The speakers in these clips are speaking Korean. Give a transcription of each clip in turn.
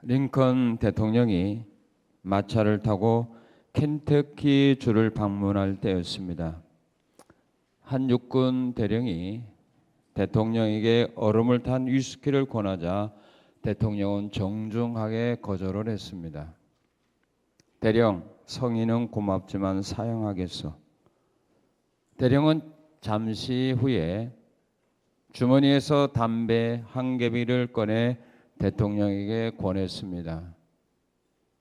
링컨 대통령이 마차를 타고 켄터키 주를 방문할 때였습니다. 한 육군 대령이 대통령에게 얼음을 탄 위스키를 권하자 대통령은 정중하게 거절을 했습니다. 대령, 성인은 고맙지만 사양하겠소. 대령은 잠시 후에 주머니에서 담배 한 개비를 꺼내 대통령에게 권했습니다.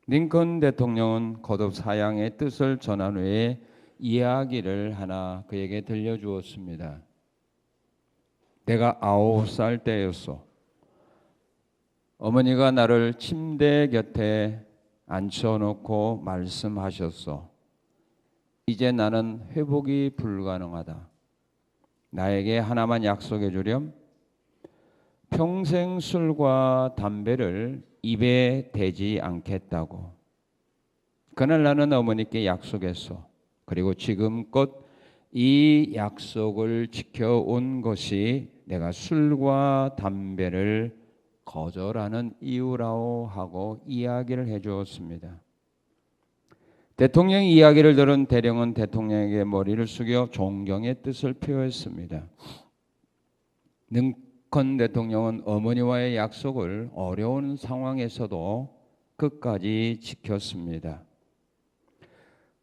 링컨 대통령은 거듭 사양의 뜻을 전한 후에 이야기를 하나 그에게 들려주었습니다. 내가 9살 때였소. 어머니가 나를 침대 곁에 앉혀놓고 말씀하셨소. 이제 나는 회복이 불가능하다. 나에게 하나만 약속해 주렴. 평생 술과 담배를 입에 대지 않겠다고. 그날 나는 어머니께 약속했소. 그리고 지금껏 이 약속을 지켜온 것이 내가 술과 담배를 거절하는 이유라고 하고 이야기를 해주었습니다. 대통령의 이야기를 들은 대령은 대통령에게 머리를 숙여 존경의 뜻을 표했습니다. 링컨 대통령은 어머니와의 약속을 어려운 상황에서도 끝까지 지켰습니다.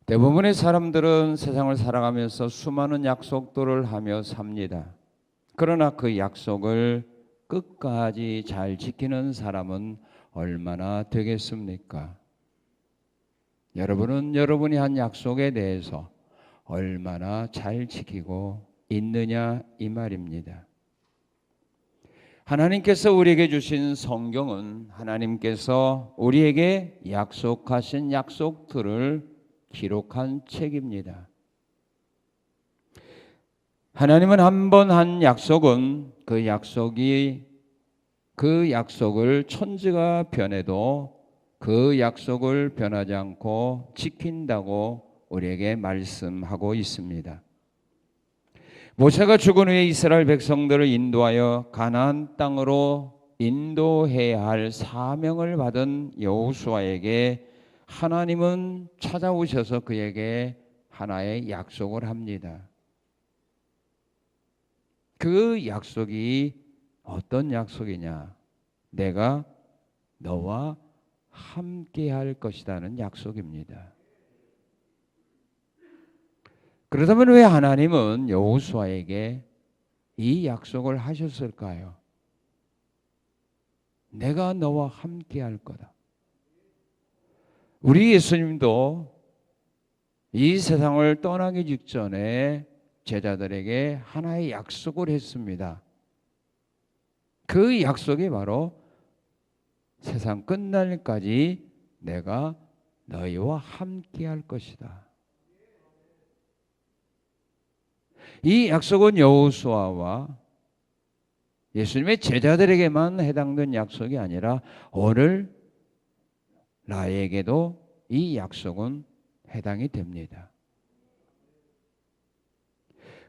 대부분의 사람들은 세상을 살아가면서 수많은 약속들을 하며 삽니다. 그러나 그 약속을 끝까지 잘 지키는 사람은 얼마나 되겠습니까? 여러분은 여러분이 한 약속에 대해서 얼마나 잘 지키고 있느냐 이 말입니다. 하나님께서 우리에게 주신 성경은 하나님께서 우리에게 약속하신 약속들을 기록한 책입니다. 하나님은 한 번 한 약속은 그 약속을 천지가 변해도 그 약속을 변하지 않고 지킨다고 우리에게 말씀하고 있습니다. 모세가 죽은 후에 이스라엘 백성들을 인도하여 가나안 땅으로 인도해야 할 사명을 받은 여호수아에게 하나님은 찾아오셔서 그에게 하나의 약속을 합니다. 그 약속이 어떤 약속이냐? 내가 너와 함께 할 것이라는 약속입니다. 그렇다면 왜 하나님은 여호수아에게 이 약속을 하셨을까요? 내가 너와 함께 할 거다. 우리 예수님도 이 세상을 떠나기 직전에 제자들에게 하나의 약속을 했습니다. 그 약속이 바로 세상 끝날까지 내가 너희와 함께 할 것이다. 이 약속은 여호수아와 예수님의 제자들에게만 해당된 약속이 아니라 오늘 나에게도 이 약속은 해당이 됩니다.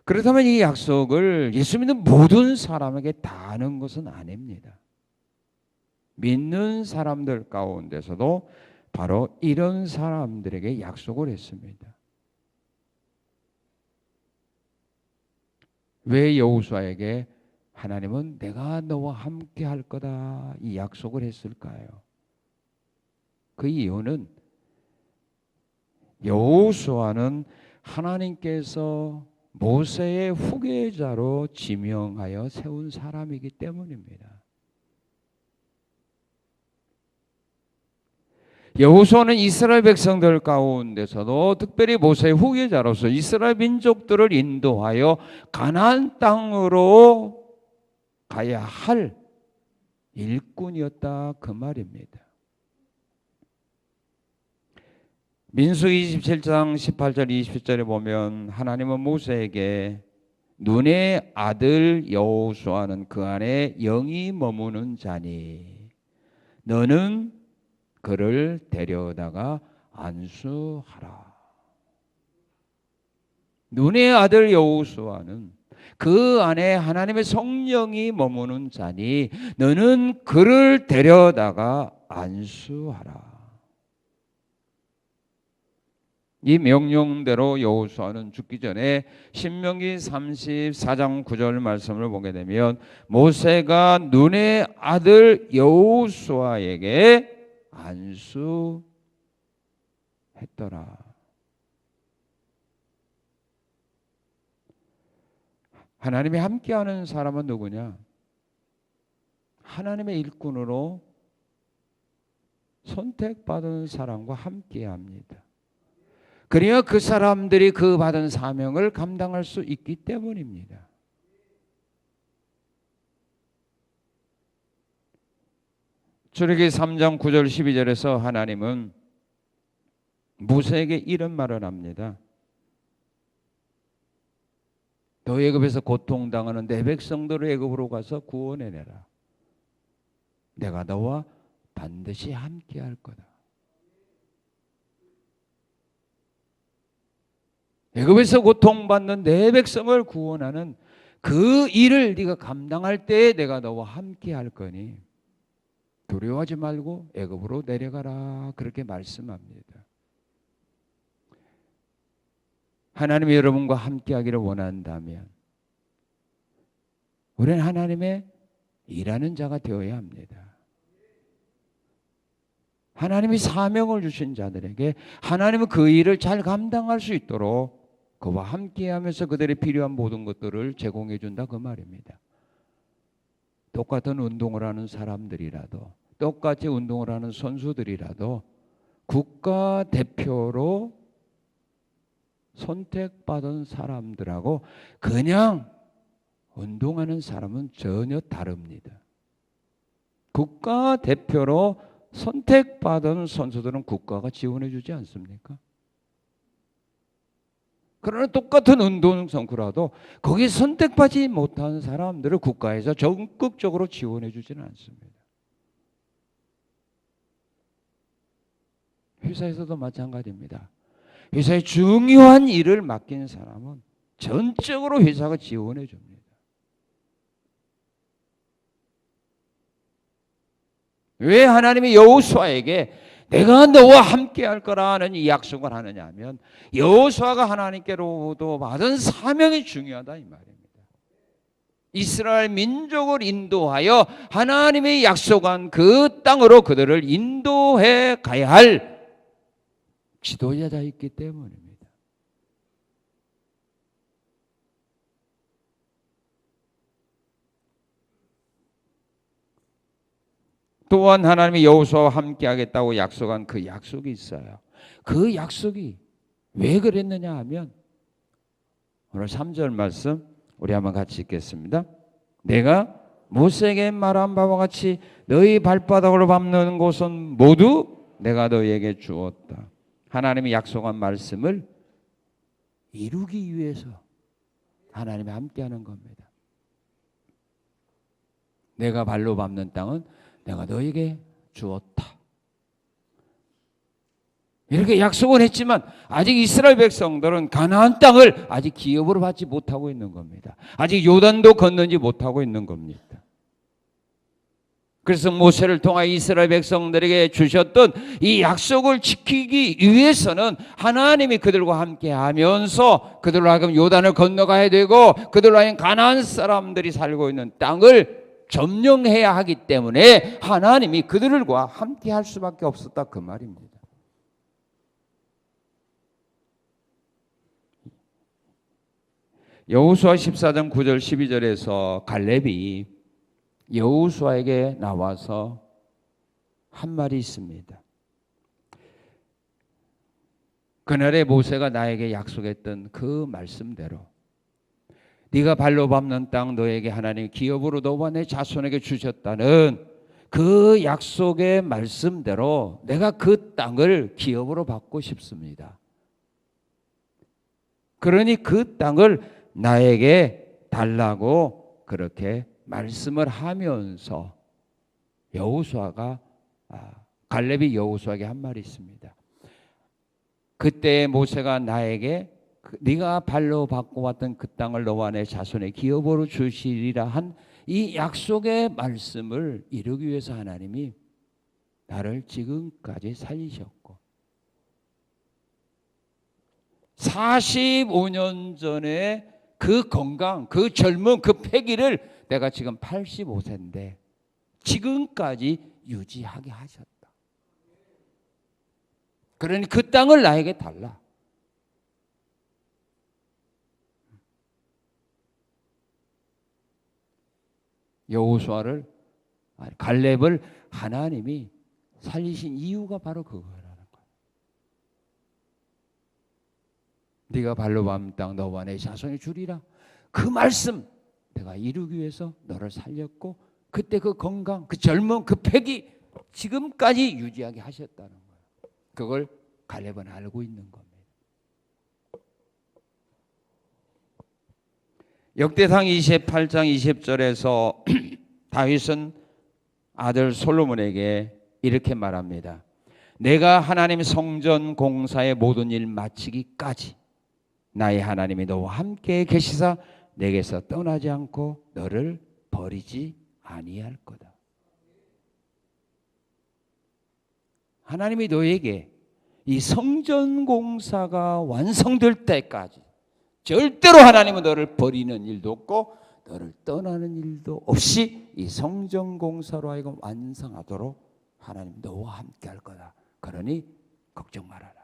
그렇다면 이 약속을 예수 믿는 모든 사람에게 다 하는 것은 아닙니다. 믿는 사람들 가운데서도 바로 이런 사람들에게 약속을 했습니다. 왜 여호수아에게 하나님은 내가 너와 함께 할 거다 이 약속을 했을까요? 그 이유는 여호수아는 하나님께서 모세의 후계자로 지명하여 세운 사람이기 때문입니다. 여호수아는 이스라엘 백성들 가운데서도 특별히 모세의 후계자로서 이스라엘 민족들을 인도하여 가나안 땅으로 가야 할 일꾼이었다 그 말입니다. 민수기 27장 18절 20절에 보면 하나님은 모세에게 눈의 아들 여호수아는 그 안에 영이 머무는 자니 너는 그를 데려다가 안수하라. 눈의 아들 여호수아는 그 안에 하나님의 성령이 머무는 자니 너는 그를 데려다가 안수하라. 이 명령대로 여호수아는 죽기 전에 신명기 34장 9절 말씀을 보게 되면 모세가 눈의 아들 여호수아에게 안수했더라. 하나님이 함께하는 사람은 누구냐? 하나님의 일꾼으로 선택받은 사람과 함께합니다. 그래야 그 사람들이 그 받은 사명을 감당할 수 있기 때문입니다. 출애굽기 3장 9절 12절에서 하나님은 모세에게 이런 말을 합니다. 너 애굽에서 고통당하는 내 백성들을 애굽으로 가서 구원해내라. 내가 너와 반드시 함께할 거다. 애굽에서 고통받는 내 백성을 구원하는 그 일을 네가 감당할 때에 내가 너와 함께할 거니 두려워하지 말고 애굽으로 내려가라. 그렇게 말씀합니다. 하나님이 여러분과 함께하기를 원한다면 우리는 하나님의 일하는 자가 되어야 합니다. 하나님이 사명을 주신 자들에게 하나님은 그 일을 잘 감당할 수 있도록 그와 함께하면서 그들의 필요한 모든 것들을 제공해 준다 그 말입니다. 똑같은 운동을 하는 사람들이라도 똑같이 운동을 하는 선수들이라도 국가대표로 선택받은 사람들하고 그냥 운동하는 사람은 전혀 다릅니다. 국가대표로 선택받은 선수들은 국가가 지원해 주지 않습니까? 그러나 똑같은 운동선수라도 거기에 선택받지 못한 사람들을 국가에서 적극적으로 지원해 주지는 않습니다. 회사에서도 마찬가지입니다. 회사에 중요한 일을 맡긴 사람은 전적으로 회사가 지원해 줍니다. 왜 하나님이 여호수아에게 내가 너와 함께 할 거라는 이 약속을 하느냐 하면 여호수아가 하나님께로부터 받은 사명이 중요하다 이 말입니다. 이스라엘 민족을 인도하여 하나님이 약속한 그 땅으로 그들을 인도해 가야 할 지도자가 있기 때문입니다. 또한 하나님이 여호수아와 함께 하겠다고 약속한 그 약속이 있어요. 그 약속이 왜 그랬느냐 하면 오늘 3절 말씀 우리 한번 같이 읽겠습니다. 내가 모세에게 말한 바와 같이 너희 발바닥으로 밟는 곳은 모두 내가 너희에게 주었다. 하나님이 약속한 말씀을 이루기 위해서 하나님이 함께하는 겁니다. 내가 발로 밟는 땅은 내가 너에게 주었다. 이렇게 약속을 했지만 아직 이스라엘 백성들은 가나안 땅을 아직 기업으로 받지 못하고 있는 겁니다. 아직 요단도 건너지 못하고 있는 겁니다. 그래서 모세를 통하여 이스라엘 백성들에게 주셨던 이 약속을 지키기 위해서는 하나님이 그들과 함께 하면서 그들로 하여금 요단을 건너가야 되고 그들로 하여금 가나안 사람들이 살고 있는 땅을 점령해야 하기 때문에 하나님이 그들과 함께 할 수밖에 없었다 그 말입니다. 여호수아 14장 9절 12절에서 갈렙이 여호수아에게 나와서 한 말이 있습니다. 그날에 모세가 나에게 약속했던 그 말씀대로 네가 발로 밟는 땅 너에게 하나님 기업으로 너와 내 자손에게 주셨다는 그 약속의 말씀대로 내가 그 땅을 기업으로 받고 싶습니다. 그러니 그 땅을 나에게 달라고 그렇게 말씀을 하면서 여호수아가 갈렙이 여호수아에게 한 말이 있습니다. 그때 모세가 나에게 네가 발로 밟고 왔던 그 땅을 너와 내 자손의 기업으로 주시리라 한 이 약속의 말씀을 이루기 위해서 하나님이 나를 지금까지 살리셨고 45년 전에 그 건강, 그 젊은 그 패기를 내가 지금 85세인데 지금까지 유지하게 하셨다. 그러니 그 땅을 나에게 달라. 여호수아를 갈렙을 하나님이 살리신 이유가 바로 그거라는 거야. 네가 발로 밟은 땅 너와 내 자손이 주리라. 그 말씀 내가 이루기 위해서 너를 살렸고 그때 그 건강, 그 젊음, 그 패기 지금까지 유지하게 하셨다는 거야. 그걸 갈렙은 알고 있는 겁니다. 역대상 28장 20절에서 다윗은 아들 솔로몬에게 이렇게 말합니다. 내가 하나님 성전 공사의 모든 일 마치기까지 나의 하나님이 너와 함께 계시사 내게서 떠나지 않고 너를 버리지 아니할 거다. 하나님이 너에게 이 성전 공사가 완성될 때까지 절대로 하나님은 너를 버리는 일도 없고 너를 떠나는 일도 없이 이 성전 공사로 하여금 완성하도록 하나님 너와 함께 할 거다. 그러니 걱정 말아라.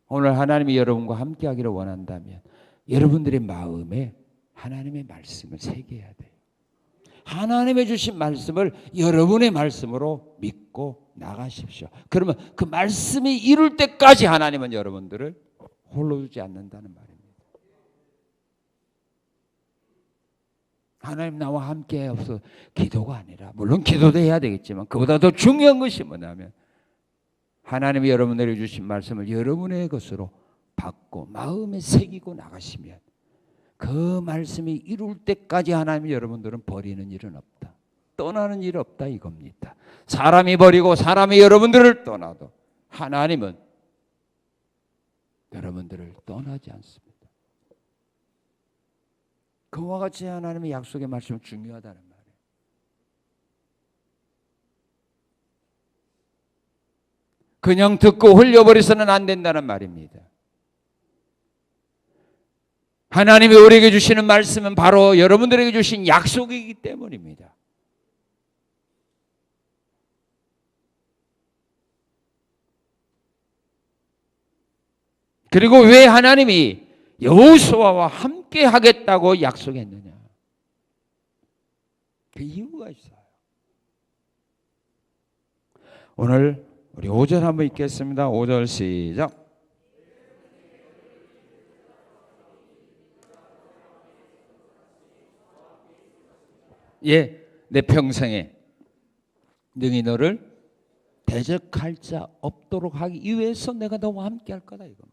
오늘 하나님이 여러분과 함께 하기를 원한다면 여러분들의 마음에 하나님의 말씀을 새겨야 돼요. 하나님의 주신 말씀을 여러분의 말씀으로 믿고 나가십시오. 그러면 그 말씀이 이룰 때까지 하나님은 여러분들을 홀로 두지 않는다는 말입니다. 하나님 나와 함께 없어 기도가 아니라 물론 기도도 해야 되겠지만 그보다 더 중요한 것이 뭐냐면 하나님이 여러분들에게 주신 말씀을 여러분의 것으로 받고 마음에 새기고 나가시면 그 말씀이 이룰 때까지 하나님이 여러분들은 버리는 일은 없다. 떠나는 일 없다 이겁니다. 사람이 버리고 사람이 여러분들을 떠나도 하나님은 여러분들을 떠나지 않습니다. 그와 같이 하나님의 약속의 말씀은 중요하다는 말이에요. 그냥 듣고 흘려버려서는 안 된다는 말입니다. 하나님이 우리에게 주시는 말씀은 바로 여러분들에게 주신 약속이기 때문입니다. 그리고 왜 하나님이 여호수아와 함께 하겠다고 약속했느냐? 그 이유가 있어요. 오늘 우리 5절 한번 읽겠습니다. 5절 시작. 예, 내 평생에 능히 너를 대적할 자 없도록 하기 위해서 내가 너와 함께 할 거다 이겁니다.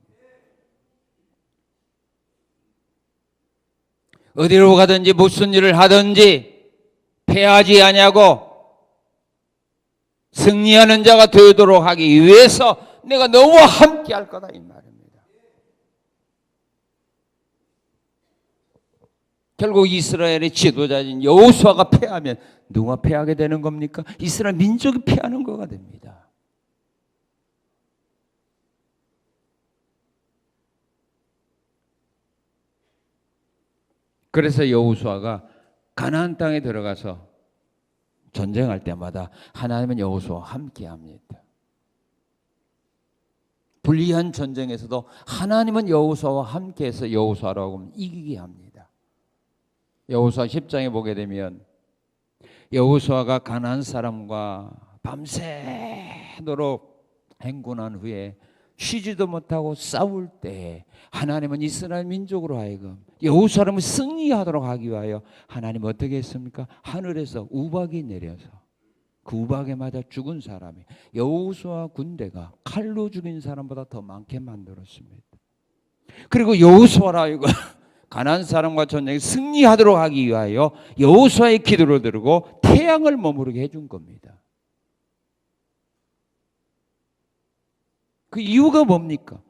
어디로 가든지 무슨 일을 하든지 패하지 아니하고 승리하는 자가 되도록 하기 위해서 내가 너와 함께 할 거다 이 말입니다. 결국 이스라엘의 지도자인 여호수아가 패하면 누가 패하게 되는 겁니까? 이스라엘 민족이 패하는 거가 됩니다. 그래서 여호수아가 가나안 땅에 들어가서 전쟁할 때마다 하나님은 여호수아와 함께합니다. 불리한 전쟁에서도 하나님은 여호수아와 함께해서 여호수아라고 이기게 합니다. 여호수아 10장에 보게 되면 여호수아가 가나안 사람과 밤새도록 행군한 후에 쉬지도 못하고 싸울 때 하나님은 이스라엘 민족으로 하여금 여호수아를 승리하도록 하기 위하여 하나님 어떻게 했습니까? 하늘에서 우박이 내려서 그 우박에 맞아 죽은 사람이 여호수아 군대가 칼로 죽인 사람보다 더 많게 만들었습니다. 그리고 여호수아라 하여금 가나안 사람과 전쟁에 승리하도록 하기 위하여 여호수아의 기도를 들고 태양을 머무르게 해준 겁니다. 그 이유가 뭡니까?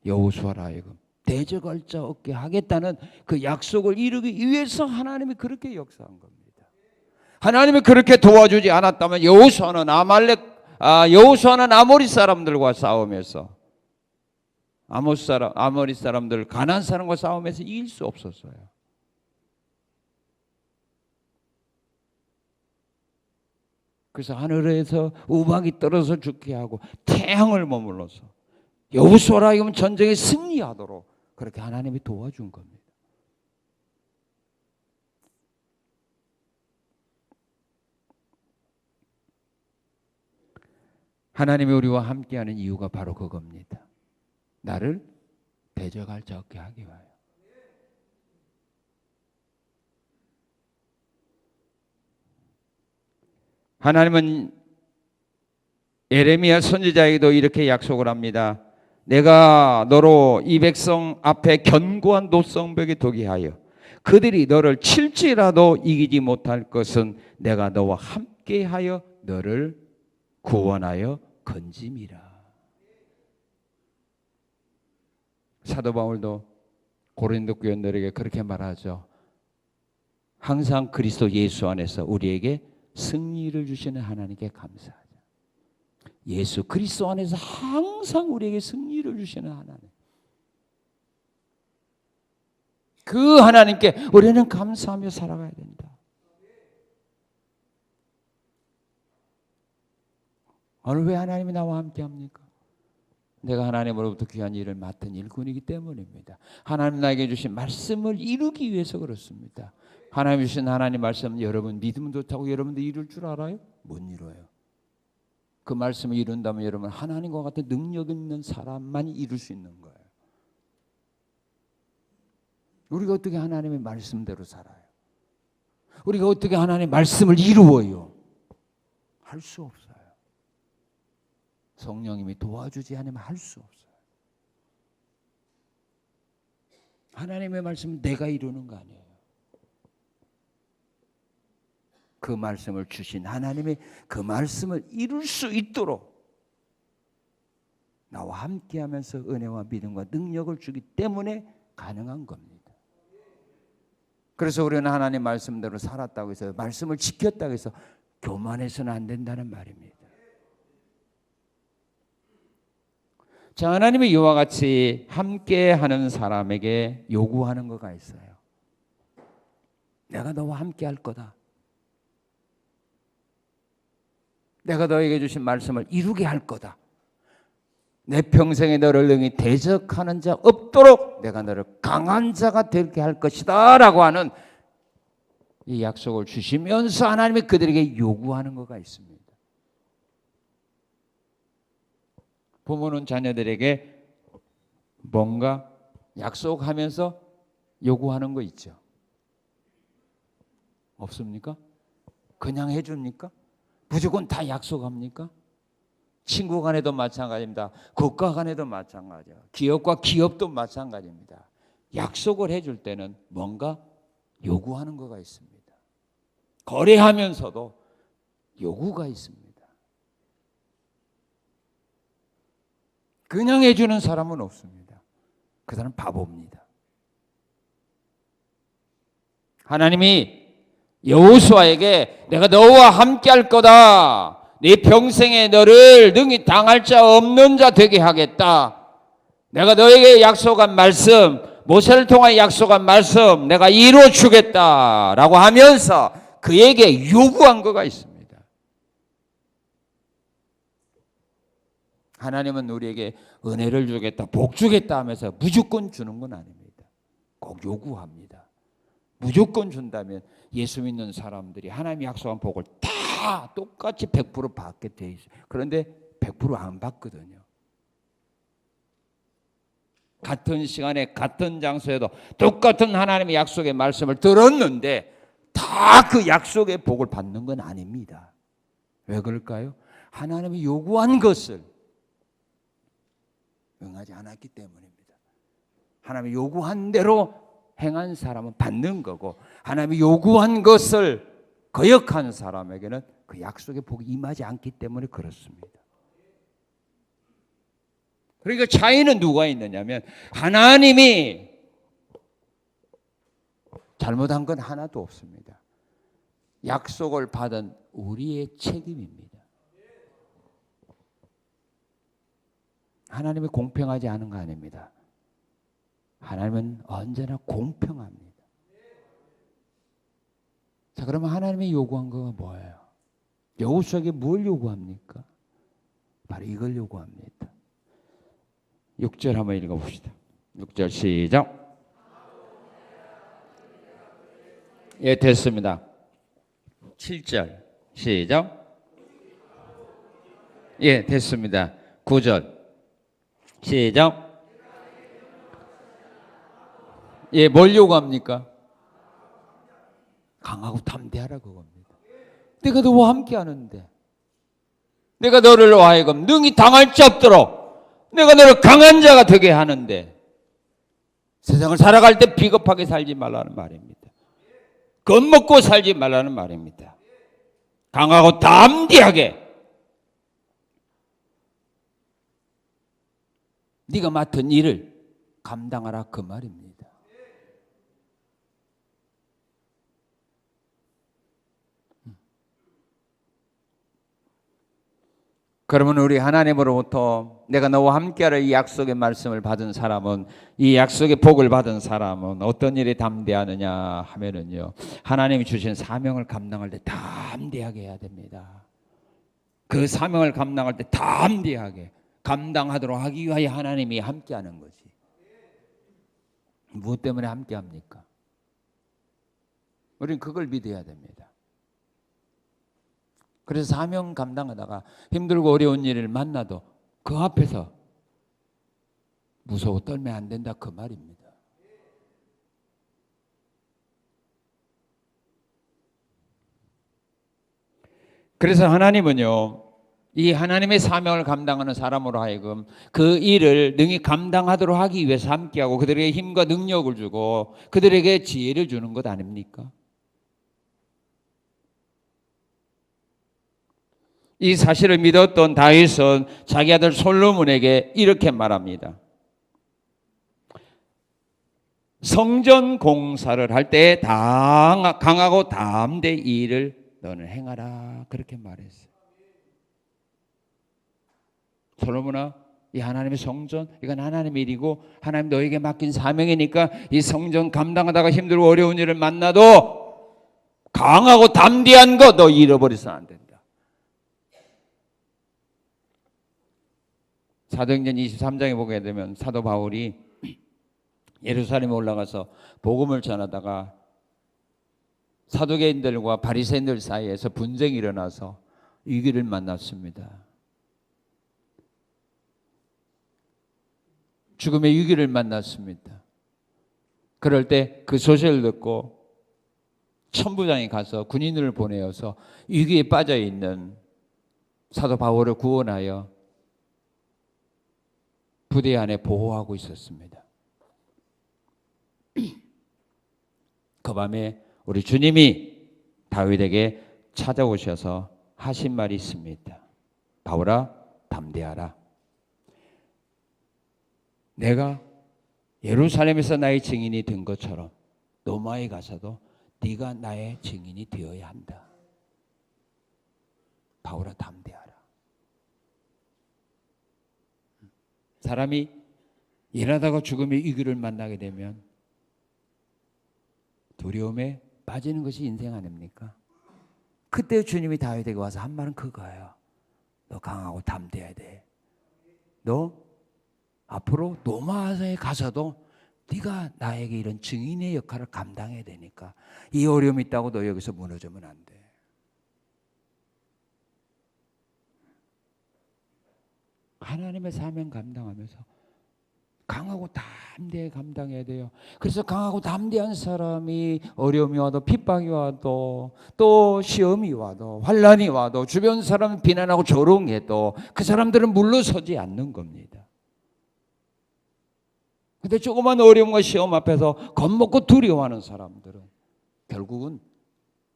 여호수아라 하여금 대적할 자 없게 하겠다는 그 약속을 이루기 위해서 하나님이 그렇게 역사한 겁니다. 하나님이 그렇게 도와주지 않았다면 여호수아는 아모리 사람들과 싸우면서 아모리 사람들 가나안 사람과 싸우면서 이길 수 없었어요. 그래서 하늘에서 우박이 떨어져 죽게 하고 태양을 머물러서 여호수아라 하여금 전쟁에 승리하도록 그렇게 하나님이 도와준 겁니다. 하나님이 우리와 함께하는 이유가 바로 그겁니다. 나를 대적할 자 없게 하기 위하여. 하나님은 예레미야 선지자에게도 이렇게 약속을 합니다. 내가 너로 이 백성 앞에 견고한 노성벽이 되게 하여 그들이 너를 칠지라도 이기지 못할 것은 내가 너와 함께하여 너를 구원하여 건짐이라. 사도 바울도 고린도 교인들에게 그렇게 말하죠. 항상 그리스도 예수 안에서 우리에게 승리를 주시는 하나님께 감사하자. 예수 그리스도 안에서 항상 우리에게 승리를 주시는 하나님. 그 하나님께 우리는 감사하며 살아가야 된다. 오늘 왜 하나님이 나와 함께 합니까? 내가 하나님으로부터 귀한 일을 맡은 일꾼이기 때문입니다. 하나님 나에게 주신 말씀을 이루기 위해서 그렇습니다. 하나님 주신 하나님 말씀 여러분 믿으면 좋다고 여러분도 이룰 줄 알아요? 못 이뤄요. 그 말씀을 이룬다면 여러분 하나님과 같은 능력 있는 사람만이 이룰 수 있는 거예요. 우리가 어떻게 하나님의 말씀대로 살아요? 우리가 어떻게 하나님의 말씀을 이루어요? 할 수 없어요. 성령님이 도와주지 않으면 할 수 없어요. 하나님의 말씀은 내가 이루는 거 아니에요. 그 말씀을 주신 하나님이 그 말씀을 이룰 수 있도록 나와 함께하면서 은혜와 믿음과 능력을 주기 때문에 가능한 겁니다. 그래서 우리는 하나님 말씀대로 살았다고 해서 말씀을 지켰다고 해서 교만해서는 안 된다는 말입니다. 자, 하나님이 이와 같이 함께하는 사람에게 요구하는 거가 있어요. 내가 너와 함께할 거다. 내가 너에게 주신 말씀을 이루게 할 거다. 내 평생에 너를 능히 대적하는 자 없도록 내가 너를 강한 자가 되게 할 것이다 라고 하는 이 약속을 주시면서 하나님이 그들에게 요구하는 거가 있습니다. 부모는 자녀들에게 뭔가 약속하면서 요구하는 거 있죠. 없습니까? 그냥 해줍니까? 무조건 다 약속합니까? 친구 간에도 마찬가지입니다. 국가 간에도 마찬가지예요. 기업과 기업도 마찬가지입니다. 약속을 해줄 때는 뭔가 요구하는 거가 있습니다. 거래하면서도 요구가 있습니다. 그냥 해주는 사람은 없습니다. 그 사람은 바보입니다. 하나님이 여호수아에게 내가 너와 함께 할 거다. 네 평생에 너를 능히 당할 자 없는 자 되게 하겠다. 내가 너에게 약속한 말씀, 모세를 통하여 약속한 말씀 내가 이루어 주겠다라고 하면서 그에게 요구한 거가 있습니다. 하나님은 우리에게 은혜를 주겠다, 복 주겠다 하면서 무조건 주는 건 아닙니다. 꼭 요구합니다. 무조건 준다면 예수 믿는 사람들이 하나님이 약속한 복을 다 똑같이 100% 받게 돼 있어요. 그런데 100% 안 받거든요. 같은 시간에 같은 장소에도 똑같은 하나님의 약속의 말씀을 들었는데 다 그 약속의 복을 받는 건 아닙니다. 왜 그럴까요? 하나님이 요구한 것을 응하지 않았기 때문입니다. 하나님이 요구한 대로 행한 사람은 받는 거고 하나님이 요구한 것을 거역한 사람에게는 그 약속의 복이 임하지 않기 때문에 그렇습니다. 그러니까 차이는 누가 있느냐면 하나님이 잘못한 건 하나도 없습니다. 약속을 받은 우리의 책임입니다. 하나님이 공평하지 않은 거 아닙니다. 하나님은 언제나 공평합니다. 자, 그러면 하나님이 요구한 거가 뭐예요? 여호수아에게 뭘 요구합니까? 바로 이걸 요구합니다. 6절 한번 읽어봅시다. 6절 시작. 예, 됐습니다. 7절 시작. 예, 됐습니다. 9절 시작. 예, 뭘 요구합니까? 강하고 담대하라 그겁니다. 내가 너와 함께 하는데, 내가 너를 하여금 능히 당할 자 없도록 내가 너를 강한 자가 되게 하는데, 세상을 살아갈 때 비겁하게 살지 말라는 말입니다. 겁먹고 살지 말라는 말입니다. 강하고 담대하게 네가 맡은 일을 감당하라 그 말입니다. 그러면 우리 하나님으로부터 내가 너와 함께하라 이 약속의 말씀을 받은 사람은, 이 약속의 복을 받은 사람은 어떤 일에 담대하느냐 하면은요, 하나님이 주신 사명을 감당할 때 담대하게 해야 됩니다. 그 사명을 감당할 때 담대하게 감당하도록 하기 위하여 하나님이 함께하는 거지. 무엇 때문에 함께합니까? 우리는 그걸 믿어야 됩니다. 그래서 사명 감당하다가 힘들고 어려운 일을 만나도 그 앞에서 무서워 떨면 안 된다 그 말입니다. 그래서 하나님은요, 이 하나님의 사명을 감당하는 사람으로 하여금 그 일을 능히 감당하도록 하기 위해서 함께하고 그들에게 힘과 능력을 주고 그들에게 지혜를 주는 것 아닙니까? 이 사실을 믿었던 다윗은 자기 아들 솔로몬에게 이렇게 말합니다. 성전 공사를 할 때 강하고 담대히 이 일을 너는 행하라 그렇게 말했어요. 솔로몬아, 이 하나님의 성전, 이건 하나님의 일이고 하나님 너에게 맡긴 사명이니까 이 성전 감당하다가 힘들고 어려운 일을 만나도 강하고 담대한 거 너 잃어버려서는 안 된다. 사도행전 23장에 보게 되면 사도 바울이 예루살렘에 올라가서 복음을 전하다가 사두개인들과 바리새인들 사이에서 분쟁이 일어나서 위기를 만났습니다. 죽음의 위기를 만났습니다. 그럴 때 그 소식을 듣고 천부장이 가서 군인을 보내어서 위기에 빠져 있는 사도 바울을 구원하여 부대 안에 보호하고 있었습니다. 그 밤에 우리 주님이 다윗에게 찾아오셔서 하신 말이 있습니다. 바울아, 담대하라. 내가 예루살렘에서 나의 증인이 된 것처럼 로마에 가서도 네가 나의 증인이 되어야 한다. 바울아, 담대하라. 사람이 일하다가 죽음의 위기를 만나게 되면 두려움에 빠지는 것이 인생 아닙니까? 그때 주님이 다윗에게 와서 한 말은 그거예요. 너 강하고 담대해야 돼. 너 앞으로 로마에 가서도 네가 나에게 이런 증인의 역할을 감당해야 되니까 이 어려움이 있다고 너 여기서 무너지면 안 돼. 하나님의 사명 감당하면서 강하고 담대히 감당해야 돼요. 그래서 강하고 담대한 사람이 어려움이 와도 핍박이 와도 또 시험이 와도 환난이 와도 주변 사람 비난하고 조롱해도 그 사람들은 물러서지 않는 겁니다. 근데 조그만 어려움과 시험 앞에서 겁먹고 두려워하는 사람들은 결국은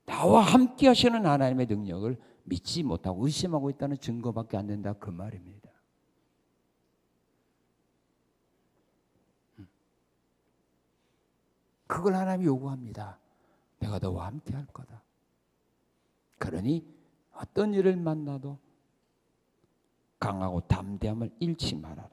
나와 함께 하시는 하나님의 능력을 믿지 못하고 의심하고 있다는 증거밖에 안 된다 그 말입니다. 그걸 하나님이 요구합니다. 내가 너와 함께 할 거다. 그러니 어떤 일을 만나도 강하고 담대함을 잃지 말아라.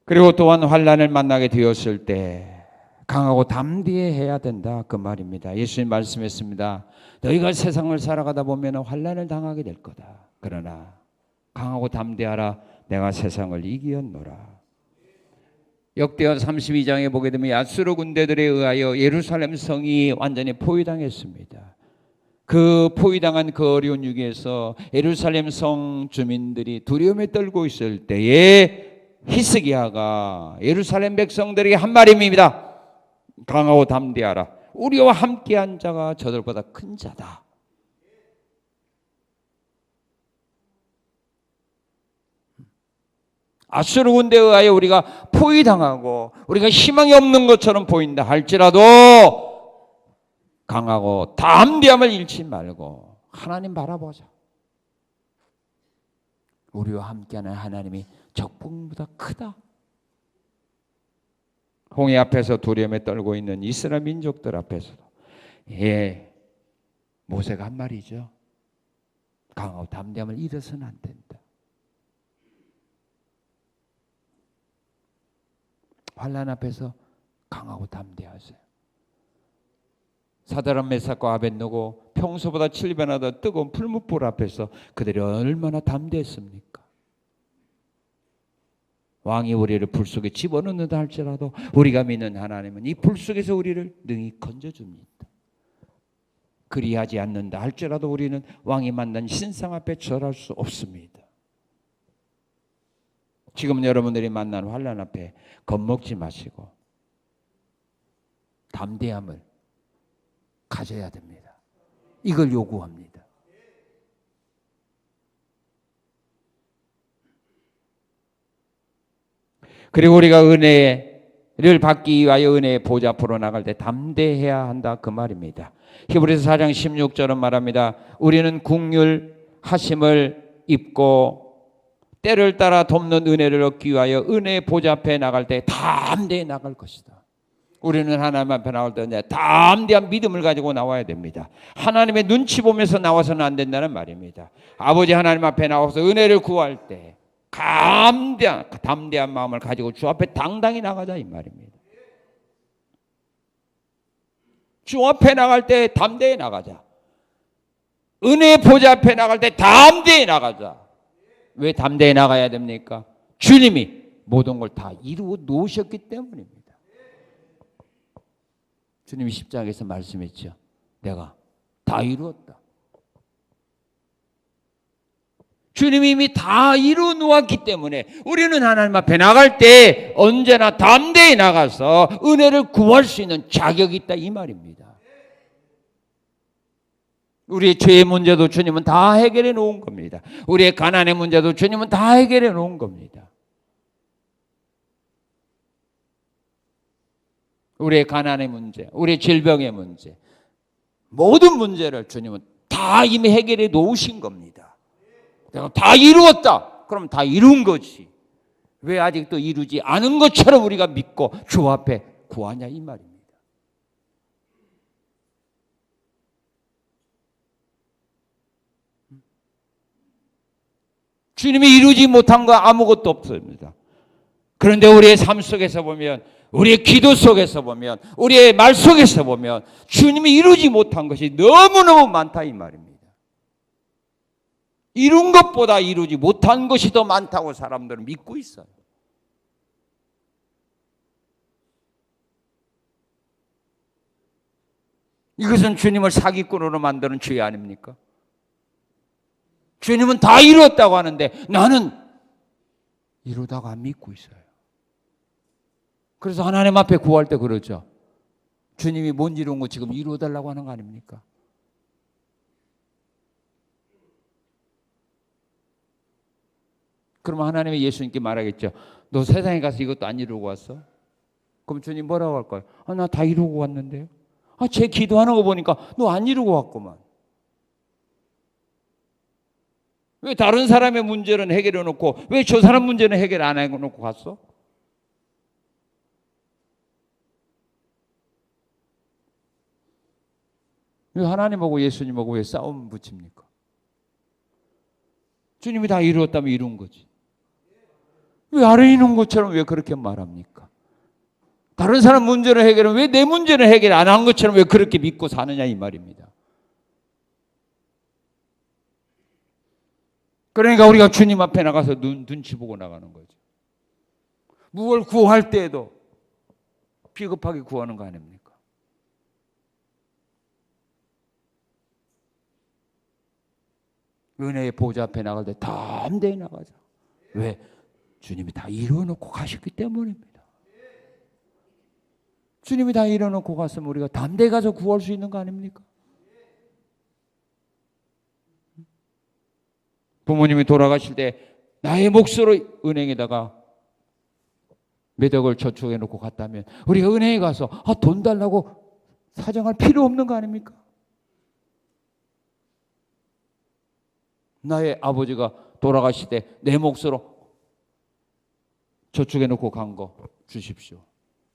그리고 또한 환난을 만나게 되었을 때 강하고 담대해야 된다, 그 말입니다. 예수님 말씀했습니다. 너희가 세상을 살아가다 보면 환난을 당하게 될 거다. 그러나 강하고 담대하라. 내가 세상을 이기었노라. 역대하 32장에 보게 되면 아수르 군대들에 의하여 예루살렘 성이 완전히 포위당했습니다. 그 포위당한 그 어려운 위기에서 예루살렘 성 주민들이 두려움에 떨고 있을 때에 히스기야가 예루살렘 백성들에게 한 말입니다. 강하고 담대하라. 우리와 함께한 자가 저들보다 큰 자다. 아수르 군대에 의하여 우리가 포위당하고 우리가 희망이 없는 것처럼 보인다 할지라도 강하고 담대함을 잃지 말고 하나님 바라보자. 우리와 함께하는 하나님이 적군보다 크다. 홍해 앞에서 두려움에 떨고 있는 이스라엘 민족들 앞에서도 모세가 한 말이죠. 강하고 담대함을 잃어서는 안 된다. 환난 앞에서 강하고 담대하세요. 사드락 메삭과 아벳느고 평소보다 7배나 더 뜨거운 풀무불 앞에서 그들이 얼마나 담대했습니까? 왕이 우리를 불 속에 집어넣는다 할지라도 우리가 믿는 하나님은 이 불 속에서 우리를 능히 건져줍니다. 그리하지 않는다 할지라도 우리는 왕이 만난 신상 앞에 절할 수 없습니다. 지금 여러분들이 만난 환난 앞에 겁먹지 마시고 담대함을 가져야 됩니다. 이걸 요구합니다. 그리고 우리가 은혜를 받기 위하여 은혜의 보좌 앞으로 나갈 때 담대해야 한다, 그 말입니다. 히브리서 4장 16절은 말합니다. 우리는 긍휼하심을 입고 때를 따라 돕는 은혜를 얻기 위하여 은혜의 보좌 앞에 나갈 때 담대히 나갈 것이다. 우리는 하나님 앞에 나올 때 담대한 믿음을 가지고 나와야 됩니다. 하나님의 눈치 보면서 나와서는 안 된다는 말입니다. 아버지 하나님 앞에 나와서 은혜를 구할 때 담대한 마음을 가지고 주 앞에 당당히 나가자, 이 말입니다. 주 앞에 나갈 때 담대히 나가자. 은혜의 보좌 앞에 나갈 때 담대히 나가자. 왜 담대히 나가야 됩니까? 주님이 모든 걸 다 이루어 놓으셨기 때문입니다. 주님이 십자가에서 말씀했죠. 내가 다 이루었다. 주님이 이미 다 이루어 놓았기 때문에 우리는 하나님 앞에 나갈 때 언제나 담대히 나가서 은혜를 구할 수 있는 자격이 있다, 이 말입니다. 우리의 죄의 문제도 주님은 다 해결해 놓은 겁니다. 우리의 가난의 문제도 주님은 다 해결해 놓은 겁니다. 우리의 가난의 문제, 우리의 질병의 문제, 모든 문제를 주님은 다 이미 해결해 놓으신 겁니다. 내가 다 이루었다. 그럼 다 이룬 거지. 왜 아직도 이루지 않은 것처럼 우리가 믿고 주 앞에 구하냐, 이 말입니다. 주님이 이루지 못한 거 아무것도 없습니다. 그런데 우리의 삶 속에서 보면, 우리의 기도 속에서 보면, 우리의 말 속에서 보면 주님이 이루지 못한 것이 너무너무 많다, 이 말입니다. 이룬 것보다 이루지 못한 것이 더 많다고 사람들은 믿고 있어요. 이것은 주님을 사기꾼으로 만드는 죄 아닙니까? 주님은 다 이루었다고 하는데 나는 이루다가 안 믿고 있어요. 그래서 하나님 앞에 구할 때 그러죠. 주님이 못 이룬 거 지금 이루어달라고 하는 거 아닙니까? 그러면 하나님이 예수님께 말하겠죠. 너 세상에 가서 이것도 안 이루고 왔어? 그럼 주님 뭐라고 할까요? 나 다 이루고 왔는데요. 제 기도하는 거 보니까 너 안 이루고 왔구만. 왜 다른 사람의 문제는 해결해 놓고 왜 저 사람 문제는 해결 안 해놓고 갔어? 왜 하나님하고 예수님하고 왜 싸움 붙입니까? 주님이 다 이루었다면 이룬 거지. 왜 아래 있는 것처럼 왜 그렇게 말합니까? 다른 사람 문제를 해결하면 왜 내 문제를 해결 안 한 것처럼 왜 그렇게 믿고 사느냐 이 말입니다. 그러니까 우리가 주님 앞에 나가서 눈치 보고 나가는 거죠. 무엇을 구할 때에도 비겁하게 구하는 거 아닙니까? 은혜의 보좌 앞에 나갈 때 담대히 나가자. 왜? 주님이 다 이뤄놓고 가셨기 때문입니다. 주님이 다 이뤄놓고 갔으면 우리가 담대히 가서 구할 수 있는 거 아닙니까? 부모님이 돌아가실 때 나의 몫으로 은행에다가 몇 억을 저축해 놓고 갔다면 우리가 은행에 가서 돈 달라고 사정할 필요 없는 거 아닙니까? 나의 아버지가 돌아가실 때 내 몫으로 저축해 놓고 간 거 주십시오.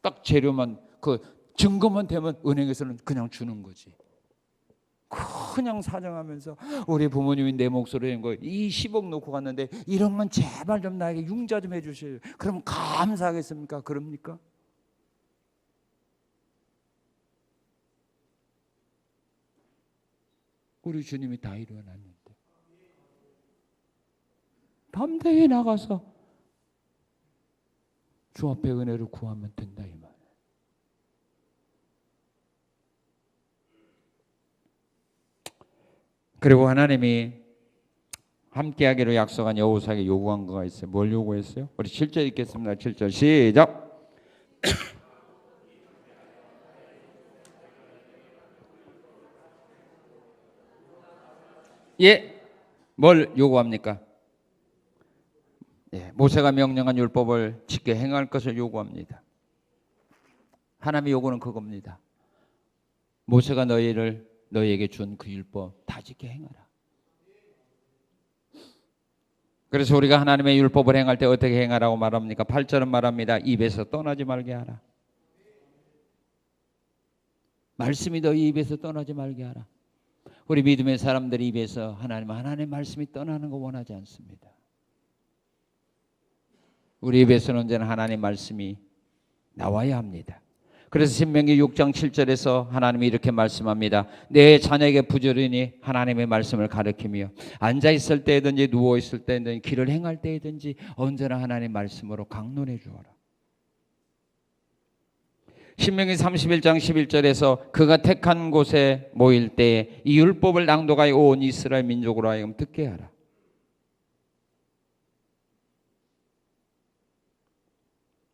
딱 재료만 그 증거만 되면 은행에서는 그냥 주는 거지. 그냥 사정하면서 우리 부모님이 내 몫으로 한 거 이 10억 놓고 갔는데 이런 건 제발 좀 나에게 융자 좀 해주세요. 그럼 감사하겠습니까? 그럽니까? 우리 주님이 다 이루어놨는데 담대히 나가서 주 앞에 은혜를 구하면 된다 이 말. 그리고 하나님이 함께하기로 약속한 여호사에게 요구한 거가 있어요. 뭘 요구했어요? 우리 7절 읽겠습니다. 7절 시작. 예, 뭘 요구합니까? 예, 모세가 명령한 율법을 지켜 행할 것을 요구합니다. 하나님의 요구는 그겁니다. 모세가 너희에게 준 그 율법 다 지켜 행하라. 그래서 우리가 하나님의 율법을 행할 때 어떻게 행하라고 말합니까? 8절은 말합니다. 입에서 떠나지 말게 하라. 말씀이 너희 입에서 떠나지 말게 하라. 우리 믿음의 사람들이 입에서 하나님의 말씀이 떠나는 거 원하지 않습니다. 우리 입에서는 언제나 하나님 말씀이 나와야 합니다. 그래서 신명기 6장 7절에서 하나님이 이렇게 말씀합니다. 내 자녀에게 부지런히 하나님의 말씀을 가르치며 앉아있을 때든지 누워있을 때든지 길을 행할 때든지 언제나 하나님의 말씀으로 강론해 주어라. 신명기 31장 11절에서 그가 택한 곳에 모일 때에 이 율법을 낭독하여 온 이스라엘 민족으로 하여금 듣게 하라.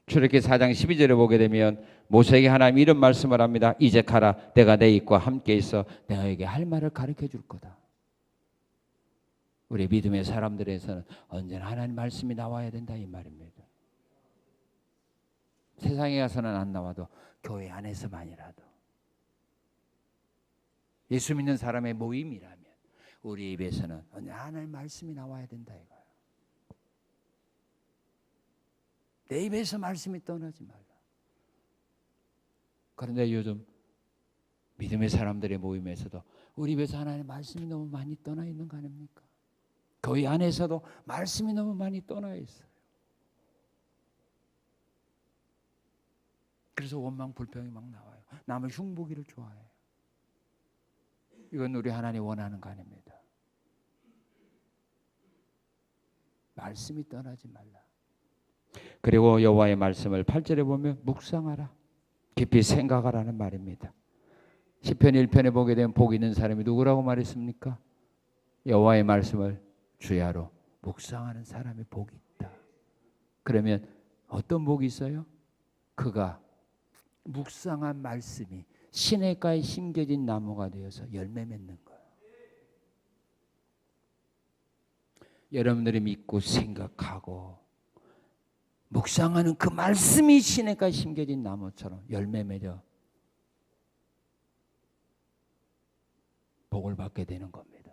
출애굽기 4장 12절에 보게 되면 모세에게 하나님이 이런 말씀을 합니다. 이제 가라. 내가 내 입과 함께 있어 너에게 할 말을 가르쳐 줄 거다. 우리 믿음의 사람들에서는 언제나 하나님 말씀이 나와야 된다 이 말입니다. 세상에 가서는 안 나와도 교회 안에서만이라도 예수 믿는 사람의 모임이라면 우리 입에서는 언제나 하나님 말씀이 나와야 된다 이거예요. 내 입에서 말씀이 떠나지 말라. 그런데 요즘 믿음의 사람들의 모임에서도 우리 입에서 하나님의 말씀이 너무 많이 떠나 있는 거 아닙니까? 교회 안에서도 말씀이 너무 많이 떠나 있어요. 그래서 원망 불평이 막 나와요. 남을 흉보기를 좋아해요. 이건 우리 하나님 원하는 거 아닙니다. 말씀이 떠나지 말라. 그리고 여호와의 말씀을 8절에 보면 묵상하라. 깊이 생각하라는 말입니다. 시편 1편에 보게 되면 복 있는 사람이 누구라고 말했습니까? 여호와의 말씀을 주야로 묵상하는 사람이 복이 있다. 그러면 어떤 복이 있어요? 그가 묵상한 말씀이 시냇가에 심겨진 나무가 되어서 열매 맺는 거예요. 여러분들이 믿고 생각하고 묵상하는 그 말씀이 시냇가에 심겨진 나무처럼 열매 맺어 복을 받게 되는 겁니다.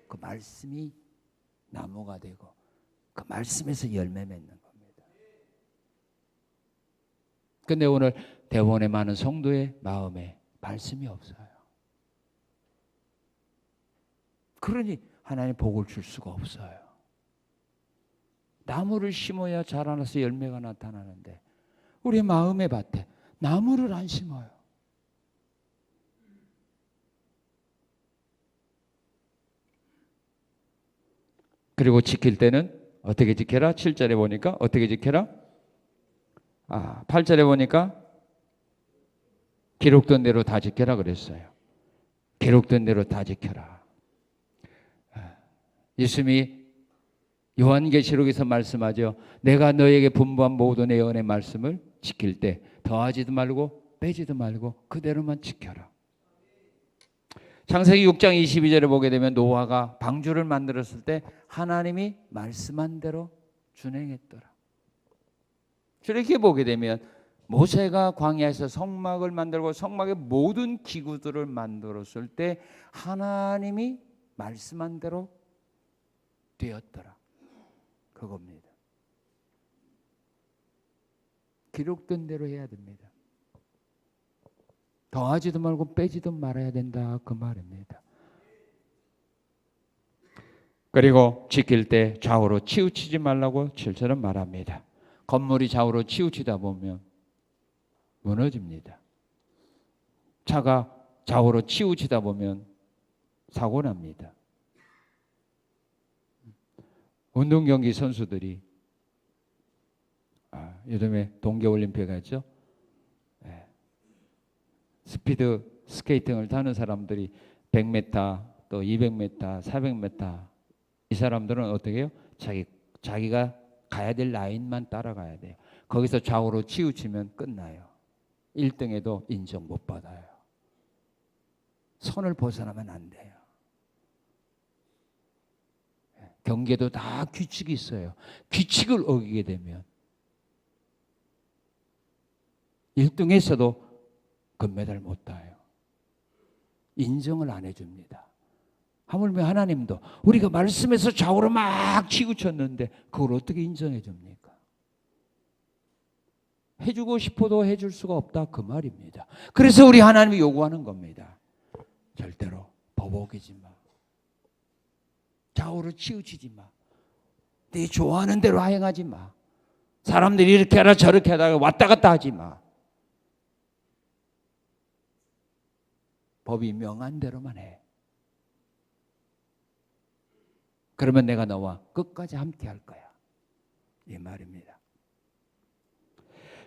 그 말씀이 나무가 되고 그 말씀에서 열매 맺는 겁니다. 근데 오늘 대원에 많은 성도의 마음에 말씀이 없어요. 그러니 하나님 복을 줄 수가 없어요. 나무를 심어야 자라나서 열매가 나타나는데 우리 마음의 밭에 나무를 안 심어요. 그리고 지킬 때는 어떻게 지켜라? 7절에 보니까 어떻게 지켜라? 8절에 보니까 기록된 대로 다 지켜라 그랬어요. 기록된 대로 다 지켜라. 예수님이 요한계시록에서 말씀하죠. 내가 너에게 분부한 모든 내 언의 말씀을 지킬 때 더하지도 말고 빼지도 말고 그대로만 지켜라. 창세기 6장 22절에 보게 되면 노아가 방주를 만들었을 때 하나님이 말씀한 대로 준행했더라. 이렇게 보게 되면 모세가 광야에서 성막을 만들고 성막의 모든 기구들을 만들었을 때 하나님이 말씀한 대로 되었더라. 그겁니다. 기록된 대로 해야 됩니다. 더하지도 말고 빼지도 말아야 된다. 그 말입니다. 그리고 지킬 때 좌우로 치우치지 말라고 7절은 말합니다. 건물이 좌우로 치우치다 보면 무너집니다. 차가 좌우로 치우치다 보면 사고 납니다. 운동경기 선수들이 요즘에 동계올림픽 했죠. 스피드 스케이팅을 타는 사람들이 100m 또 200m 400m 이 사람들은 어떻게 해요? 자기가 가야 될 라인만 따라가야 돼요. 거기서 좌우로 치우치면 끝나요. 1등에도 인정 못 받아요. 선을 벗어나면 안 돼요. 경기에도 다 규칙이 있어요. 규칙을 어기게 되면 1등에서도 금메달 못 따요. 인정을 안 해줍니다. 하물며 하나님도 우리가 말씀에서 좌우로 막 치우쳤는데 그걸 어떻게 인정해 줍니까? 해주고 싶어도 해줄 수가 없다 그 말입니다. 그래서 우리 하나님이 요구하는 겁니다. 절대로 버벅이지 마. 좌우로 치우치지 마. 네 좋아하는 대로 행하지 마. 사람들이 이렇게 하라 저렇게 하다가 왔다 갔다 하지 마. 법이 명한 대로만 해. 그러면 내가 너와 끝까지 함께 할 거야. 이 말입니다.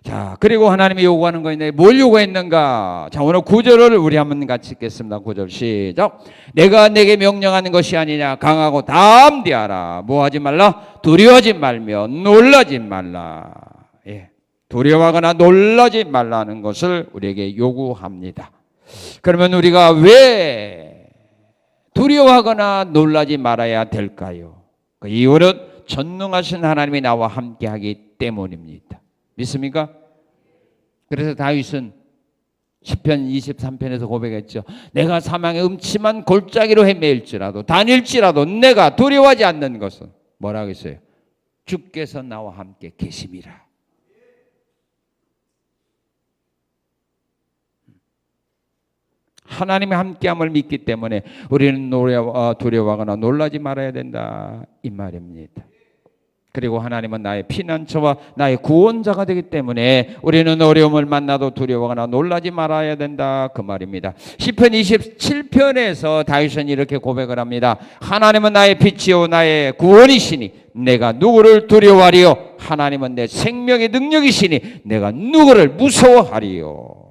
자, 그리고 하나님이 요구하는 거 있네. 뭘 요구했는가? 자, 오늘 9절을 우리 한번 같이 읽겠습니다. 9절 시작. 내가 내게 명령하는 것이 아니냐. 강하고 담대하라. 뭐 하지 말라? 두려워하지 말며 놀라지 말라. 예. 두려워하거나 놀라지 말라는 것을 우리에게 요구합니다. 그러면 우리가 왜 두려워하거나 놀라지 말아야 될까요? 그 이유는 전능하신 하나님이 나와 함께하기 때문입니다. 믿습니까? 그래서 다윗은 시편 23편에서 고백했죠. 내가 사망의 음침한 골짜기로 헤매일지라도 다닐지라도 내가 두려워하지 않는 것은 뭐라고 했어요? 주께서 나와 함께 계심이라. 하나님의 함께함을 믿기 때문에 우리는 두려워하거나 놀라지 말아야 된다 이 말입니다. 그리고 하나님은 나의 피난처와 나의 구원자가 되기 때문에 우리는 어려움을 만나도 두려워하거나 놀라지 말아야 된다 그 말입니다. 시편 27편에서 다윗은 이렇게 고백을 합니다. 하나님은 나의 빛이요 나의 구원이시니 내가 누구를 두려워하리요? 하나님은 내 생명의 능력이시니 내가 누구를 무서워하리요?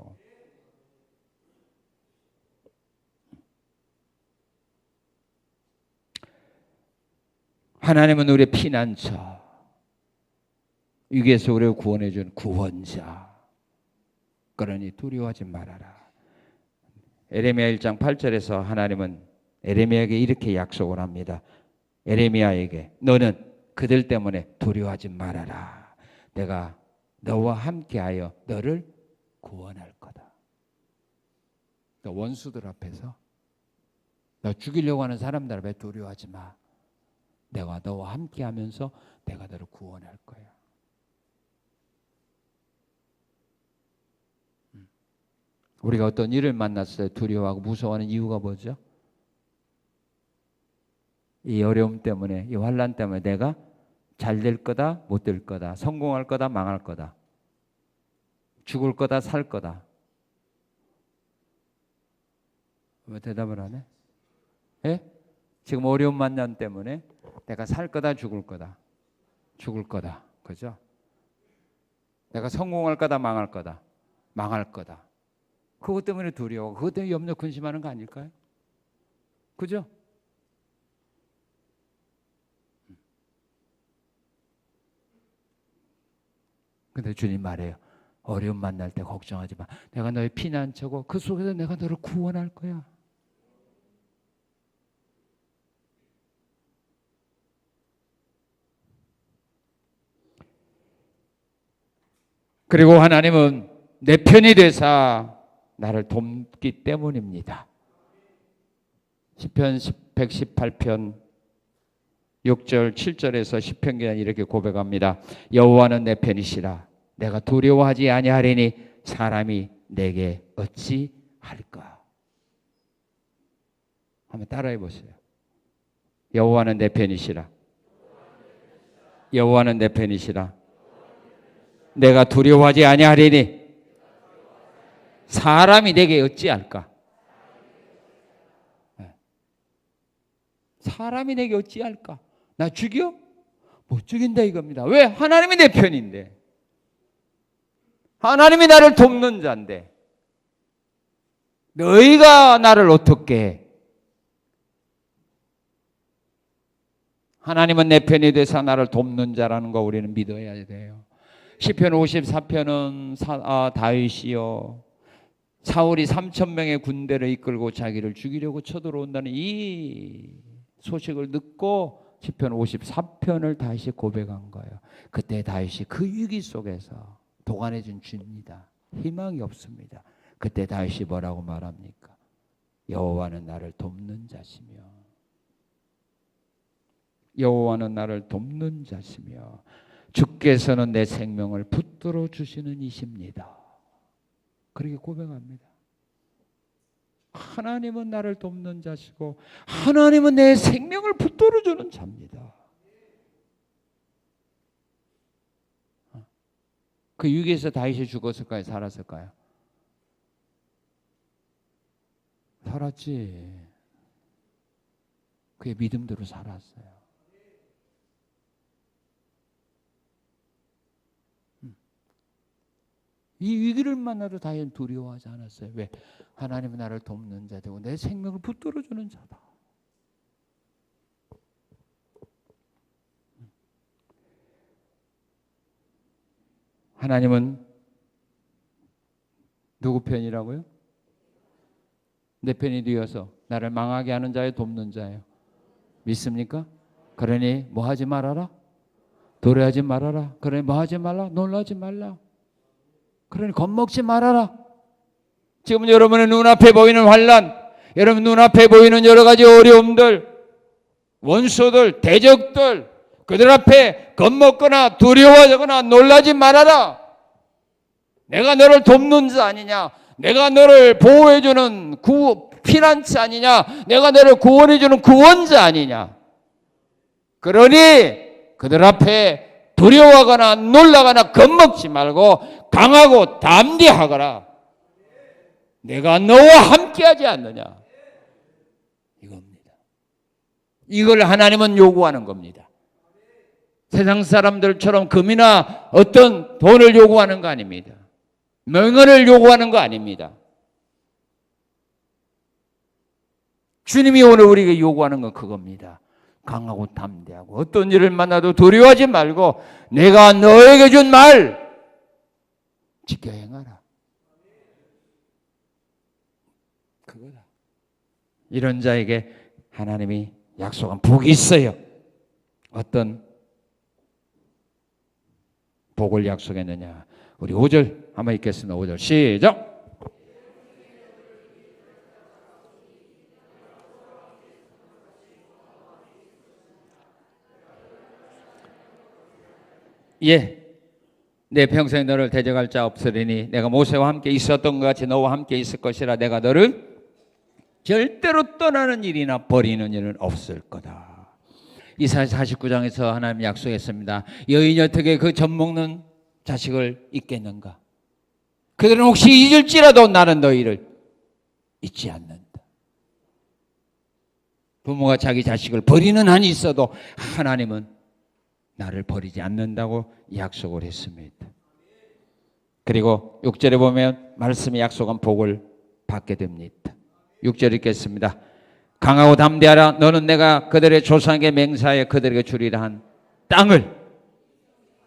하나님은 우리의 피난처, 위기에서 우리를 구원해 준 구원자. 그러니 두려워하지 말아라. 에레미야 1장 8절에서 하나님은 에레미야에게 이렇게 약속을 합니다. 에레미야에게 너는 그들 때문에 두려워하지 말아라. 내가 너와 함께하여 너를 구원할 거다. 그러니까 원수들 앞에서 너 죽이려고 하는 사람들 앞에 두려워하지 마. 내가 너와 함께하면서 내가 너를 구원할 거야. 우리가 어떤 일을 만났을 때 두려워하고 무서워하는 이유가 뭐죠? 이 어려움 때문에, 이 환난 때문에 내가 잘 될 거다, 못 될 거다, 성공할 거다, 망할 거다, 죽을 거다, 살 거다. 왜 대답을 안 해? 예? 지금 어려운 만난 때문에 내가 살 거다, 죽을 거다, 죽을 거다, 그죠? 내가 성공할 거다, 망할 거다, 망할 거다. 그것 때문에 두려워, 그것 때문에 염려 근심하는 거 아닐까요? 그죠? 근데 주님 말해요. 어려움 만날 때 걱정하지 마. 내가 너의 피난처고 그 속에서 내가 너를 구원할 거야. 그리고 하나님은 내 편이 되사 나를 돕기 때문입니다. 시편 118편 6절 7절에서 시편기는 이렇게 고백합니다. 여호와는 내 편이시라. 내가 두려워하지 아니하리니 사람이 내게 어찌 할까. 한번 따라해 보세요. 여호와는 내 편이시라. 여호와는 내 편이시라. 내가 두려워하지 아니하리니 사람이 내게 어찌할까? 사람이 내게 어찌할까? 나 죽여? 못 죽인다 이겁니다. 왜? 하나님이 내 편인데, 하나님이 나를 돕는 자인데 너희가 나를 어떻게 해? 하나님은 내 편이 되사 나를 돕는 자라는 거 우리는 믿어야 돼요. 시편 54편은 다윗이요, 사울이 3,000명의 군대를 이끌고 자기를 죽이려고 쳐들어온다는 이 소식을 듣고 시편 54편을 다윗이 고백한 거예요. 그때 다윗이 그 위기 속에서 도간해 준 주입니다. 희망이 없습니다. 그때 다윗이 뭐라고 말합니까? 여호와는 나를 돕는 자시며, 여호와는 나를 돕는 자시며 주께서는 내 생명을 붙들어 주시는 이십니다. 그렇게 고백합니다. 하나님은 나를 돕는 자시고 하나님은 내 생명을 붙들어 주는 자입니다. 그 위기에서 다윗이 죽었을까요? 살았을까요? 살았지. 그의 믿음대로 살았어요. 이 위기를 만나도 다윗은 두려워하지 않았어요. 왜? 하나님은 나를 돕는 자 되고 내 생명을 붙들어 주는 자다. 하나님은 누구 편이라고요? 내 편이 되어서 나를 망하게 하는 자의 돕는 자예요. 믿습니까? 그러니 뭐 하지 말아라? 도래하지 말아라. 그러니 뭐 하지 말라? 놀라지 말라. 그러니 겁먹지 말아라. 지금 여러분의 눈앞에 보이는 환난, 여러분 눈앞에 보이는 여러 가지 어려움들, 원수들, 대적들, 그들 앞에 겁먹거나 두려워하거나 놀라지 말아라. 내가 너를 돕는 자 아니냐, 내가 너를 보호해주는 피난처 아니냐, 내가 너를 구원해주는 구원자 아니냐. 그러니 그들 앞에 두려워하거나 놀라거나 겁먹지 말고 강하고 담대하거라. 내가 너와 함께하지 않느냐. 이겁니다. 이걸 하나님은 요구하는 겁니다. 세상 사람들처럼 금이나 어떤 돈을 요구하는 거 아닙니다. 명예를 요구하는 거 아닙니다. 주님이 오늘 우리에게 요구하는 건 그겁니다. 강하고 담대하고 어떤 일을 만나도 두려워하지 말고 내가 너에게 준 말 지켜 행하라. 그거다. 이런 자에게 하나님이 약속한 복이 있어요. 어떤 복을 약속했느냐. 우리 5절 한번 읽겠습니다. 5절 시작. 예, 내 평생 너를 대적할 자 없으리니 내가 모세와 함께 있었던 것 같이 너와 함께 있을 것이라. 내가 너를 절대로 떠나는 일이나 버리는 일은 없을 거다. 이사야 49장에서 하나님 약속했습니다. 여인이 어떻게 그 젖 먹는 자식을 잊겠는가? 그들은 혹시 잊을지라도 나는 너희를 잊지 않는다. 부모가 자기 자식을 버리는 한이 있어도 하나님은 나를 버리지 않는다고 약속을 했습니다. 그리고 6절에 보면 말씀이 약속한 복을 받게 됩니다. 6절 읽겠습니다. 강하고 담대하라. 너는 내가 그들의 조상에게 맹세하여 그들에게 주리라 한 땅을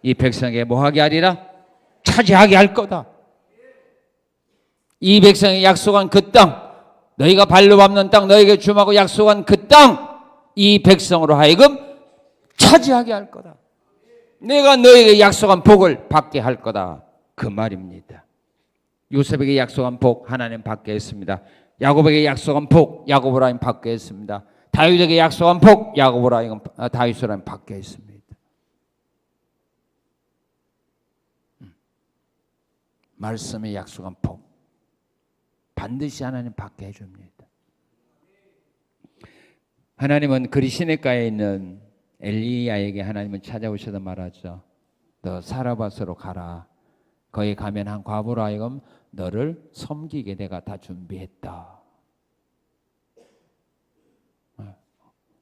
이 백성에게 뭐하게 하리라? 차지하게 할 거다. 이 백성이 약속한 그 땅, 너희가 발로 밟는 땅, 너희에게 주마고 약속한 그 땅, 이 백성으로 하여금 차지하게 할 거다. 내가 너희에게 약속한 복을 받게 할 거다. 그 말입니다. 요셉에게 약속한 복 하나님 받게 했습니다. 야곱에게 약속한 복 야곱으로 하여금 받게 했습니다. 다윗에게 약속한 복 야곱으로 하여금 다윗으로 하여금 받게 했습니다. 말씀에 약속한 복 반드시 하나님 받게 해줍니다. 하나님은 그리 시냇가에 있는 엘리야에게 하나님은 찾아오셔서 말하죠. 너 사라밧으로 가라. 거기 가면 한 과부로 하여금 너를 섬기게 내가 다 준비했다.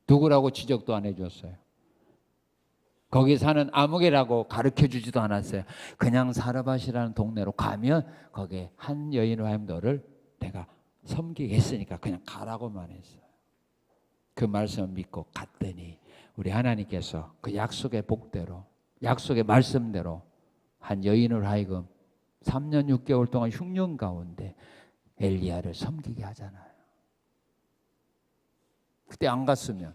누구라고 지적도 안 해줬어요. 거기 사는 아무개라고 가르쳐주지도 않았어요. 그냥 사르밧이라는 동네로 가면 거기에 한 여인으로 하여금 너를 내가 섬기겠으니까 그냥 가라고만 했어요. 그 말씀을 믿고 갔더니 우리 하나님께서 그 약속의 복대로 약속의 말씀대로 한 여인으로 하여금 3년 6개월 동안 흉년 가운데 엘리야를 섬기게 하잖아요. 그때 안 갔으면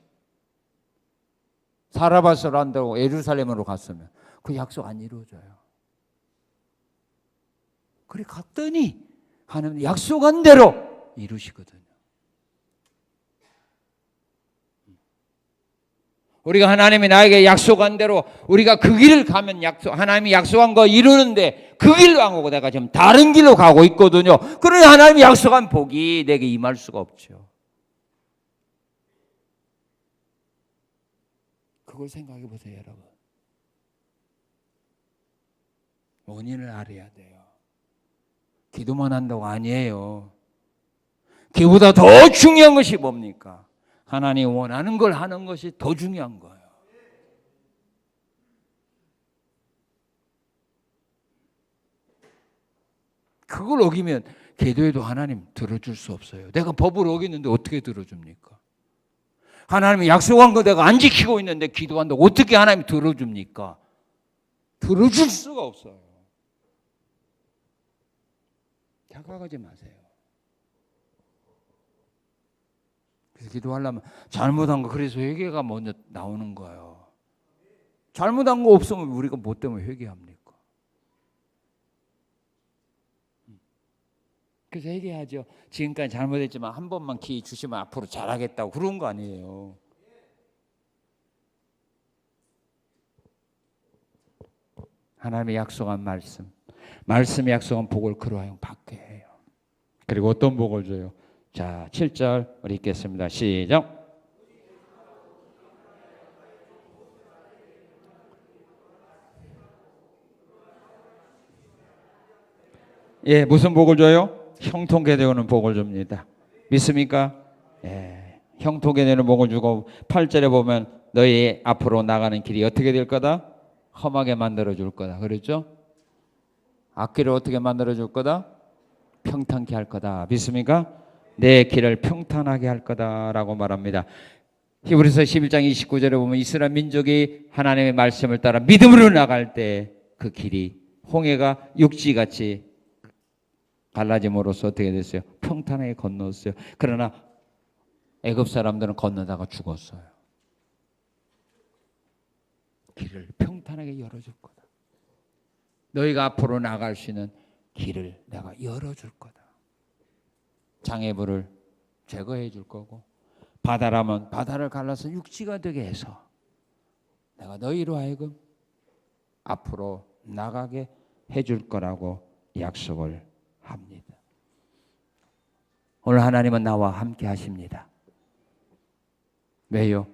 사라밧으로 한다고 예루살렘으로 갔으면 그 약속 안 이루어져요. 그래 갔더니 하나님 약속한 대로 이루시거든요. 우리가 하나님이 나에게 약속한 대로 우리가 그 길을 가면 하나님이 약속한 거 이루는데 그 길로 안 가고 내가 지금 다른 길로 가고 있거든요. 그러니 하나님이 약속한 복이 내게 임할 수가 없죠. 그걸 생각해 보세요, 여러분. 원인을 알아야 돼요. 기도만 한다고 아니에요. 기도보다 더 중요한 것이 뭡니까? 하나님이 원하는 걸 하는 것이 더 중요한 거예요. 그걸 어기면 기도해도 하나님 들어줄 수 없어요. 내가 법을 어기는데 어떻게 들어줍니까? 하나님이 약속한 거 내가 안 지키고 있는데 기도한다고 어떻게 하나님 들어줍니까? 들어줄 수가 없어요. 착각하지 마세요. 그래서 기도하려면 잘못한 거 그래서 회개가 먼저 나오는 거예요. 잘못한 거 없으면 우리가 뭐 때문에 회개합니까? 그래서 회개하죠. 지금까지 잘못했지만 한 번만 기회 주시면 앞으로 잘하겠다고 그런 거 아니에요. 하나님의 약속한 말씀이 약속한 복을 그로하여 받게 해요. 그리고 어떤 복을 줘요? 자, 7절 우리 읽겠습니다. 시작. 예, 무슨 복을 줘요? 형통케 되는 복을 줍니다. 믿습니까? 예, 형통케 되는 복을 주고 8절에 보면 너희 앞으로 나가는 길이 어떻게 될 거다? 험하게 만들어 줄 거다. 그랬죠? 앞길을 어떻게 만들어 줄 거다? 평탄케 할 거다. 믿습니까? 내 길을 평탄하게 할 거다라고 말합니다. 히브리서 11장 29절에 보면 이스라엘 민족이 하나님의 말씀을 따라 믿음으로 나갈 때 그 길이 홍해가 육지같이 갈라짐으로써 어떻게 됐어요? 평탄하게 건넜어요. 그러나 애굽 사람들은 건너다가 죽었어요. 길을 평탄하게 열어줄 거다. 너희가 앞으로 나갈 수 있는 길을 내가 열어줄 거다. 장애물을 제거해 줄 거고 바다라면 바다를 갈라서 육지가 되게 해서 내가 너희로 하여금 앞으로 나가게 해줄 거라고 약속을 합니다. 오늘 하나님은 나와 함께 하십니다. 왜요?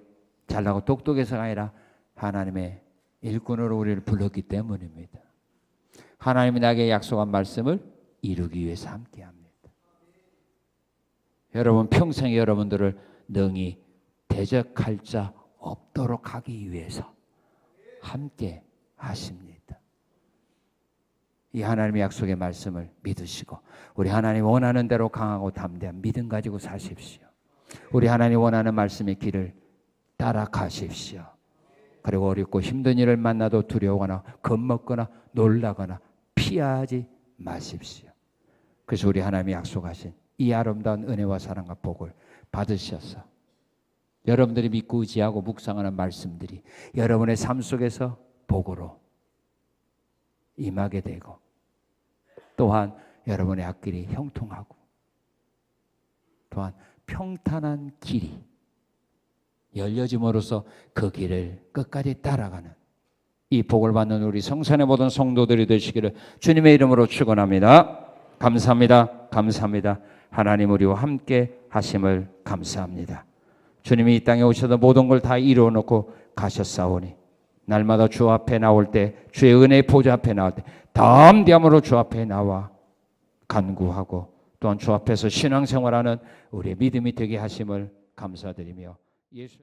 잘나고 똑똑해서가 아니라 하나님의 일꾼으로 우리를 불렀기 때문입니다. 하나님이 나에게 약속한 말씀을 이루기 위해서 함께합니다. 여러분 평생 여러분들을 능히 대적할 자 없도록 하기 위해서 함께 하십니다. 이 하나님의 약속의 말씀을 믿으시고 우리 하나님 원하는 대로 강하고 담대한 믿음 가지고 사십시오. 우리 하나님 원하는 말씀의 길을 따라가십시오. 그리고 어렵고 힘든 일을 만나도 두려워하거나 겁먹거나 놀라거나 피하지 마십시오. 그래서 우리 하나님이 약속하신 이 아름다운 은혜와 사랑과 복을 받으셔서 여러분들이 믿고 의지하고 묵상하는 말씀들이 여러분의 삶 속에서 복으로 임하게 되고 또한 여러분의 앞길이 형통하고 또한 평탄한 길이 열려짐으로써 그 길을 끝까지 따라가는 이 복을 받는 우리 성산의 모든 성도들이 되시기를 주님의 이름으로 축원합니다. 감사합니다. 감사합니다. 하나님 우리와 함께 하심을 감사합니다. 주님이 이 땅에 오셔서 모든 걸 다 이루어 놓고 가셨사오니 날마다 주 앞에 나올 때 주의 은혜의 보좌 앞에 나올 때 담대함으로 주 앞에 나와 간구하고 또한 주 앞에서 신앙생활하는 우리의 믿음이 되게 하심을 감사드리며 예수